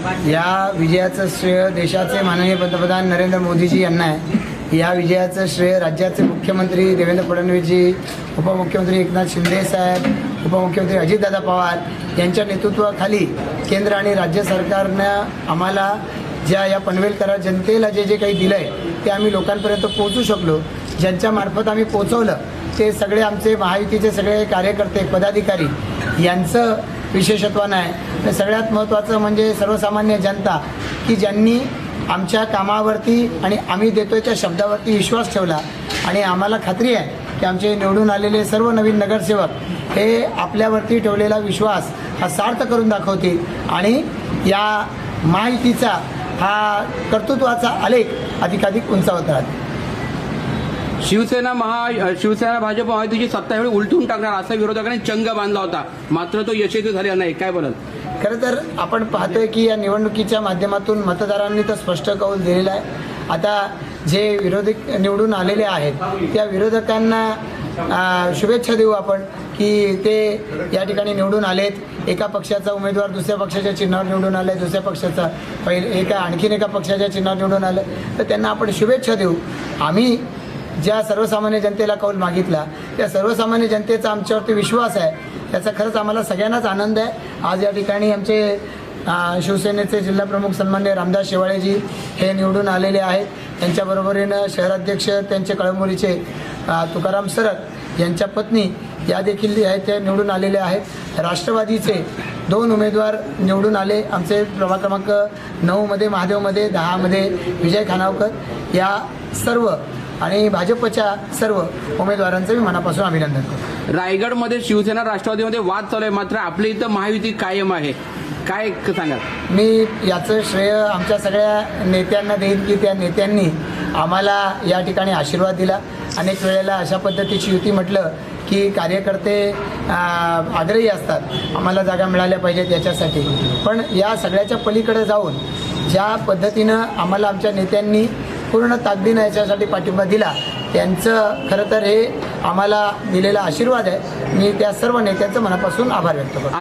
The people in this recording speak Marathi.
या विजयाचं श्रेय देशाचे माननीय पंतप्रधान नरेंद्र मोदीजी यांना आहे। या विजयाचं श्रेय राज्याचे मुख्यमंत्री देवेंद्र फडणवीसजी, उपमुख्यमंत्री एकनाथ शिंदे साहेब, उपमुख्यमंत्री अजितदादा पवार यांच्या नेतृत्वाखाली केंद्र आणि राज्य सरकारनं आम्हाला या पनवेलकर जनतेला जे काही दिलं आहे ते आम्ही लोकांपर्यंत पोहोचू शकलो। ज्यांच्या मार्फत आम्ही पोहोचवलं ते सगळे आमचे महायुतीचे सगळे कार्यकर्ते पदाधिकारी यांचं विशेषत्व नाही। सगळ्यात महत्त्वाचं म्हणजे सर्वसामान्य जनता की ज्यांनी आमच्या कामावरती आणि आम्ही देतोय त्या शब्दावरती विश्वास ठेवला आणि आम्हाला खात्री आहे की आमचे निवडून आलेले सर्व नवीन नगरसेवक हे आपल्यावरती ठेवलेला विश्वास हा सार्थ करून दाखवतील आणि या महायुतीचा हा कर्तृत्वाचा आलेख अधिकाधिक उंचावत राहतील। शिवसेना भाजप महायुतीची सत्ता वेळी उलटून टाकणार असा विरोधकांनी चंग बांधला होता, मात्र तो यशस्वी झालेला नाही, काय बोलाल? खरं तर आपण पाहतोय की या निवडणुकीच्या माध्यमातून मतदारांनी तर स्पष्ट कौल दिलेला आहे। आता जे विरोधक निवडून आलेले आहेत त्या विरोधकांना शुभेच्छा देऊ आपण की ते या ठिकाणी निवडून आलेत। एका पक्षाचा उमेदवार दुसऱ्या पक्षाच्या चिन्हावर निवडून आले, दुसऱ्या पक्षाचा आणखीन एका पक्षाच्या चिन्हावर निवडून आलं, तर त्यांना आपण शुभेच्छा देऊ। आम्ही ज्या सर्वसामान्य जनतेला कौल मागितला त्या सर्वसामान्य जनतेचा आमच्यावरती विश्वास आहे, याचा खरंच आम्हाला सगळ्यांनाच आनंद आहे। आज या ठिकाणी आमचे शिवसेनेचे जिल्हाप्रमुख सन्माननीय रामदास शेवाळेजी हे निवडून आलेले आहेत। त्यांच्याबरोबरीनं शहराध्यक्ष त्यांचे कळमनुरीचे तुकाराम सरत यांच्या पत्नी या देखील आहेत त्या निवडून आलेल्या आहेत। राष्ट्रवादीचे 2 उमेदवार निवडून आले, आमचे प्रभाग क्रमांक 9मध्ये महादेवमध्ये, 10मध्ये विजय खानावकर, या सर्व आणि भाजपच्या सर्व उमेदवारांचं मी मनापासून अभिनंदन करतो। रायगडमध्ये शिवसेना राष्ट्रवादीमध्ये वाद चालू आहे, मात्र आपली इथं महायुती कायम आहे, काय सांगाल? मी याचं श्रेय आमच्या सगळ्या नेत्यांना देईन की त्या नेत्यांनी आम्हाला या ठिकाणी आशीर्वाद दिला। अनेक वेळेला अशा पद्धतीची युती म्हटलं की कार्यकर्ते आग्रही असतात, आम्हाला जागा मिळाल्या पाहिजेत याच्यासाठी, पण या सगळ्याच्या पलीकडे जाऊन ज्या पद्धतीनं आम्हाला आमच्या नेत्यांनी पूर्ण ताकदीनं याच्यासाठी पाठिंबा दिला त्यांचं खरं तर हे आम्हाला दिलेला आशीर्वाद आहे। मी त्या सर्व नेत्यांचं मनापासून आभार व्यक्त करतो।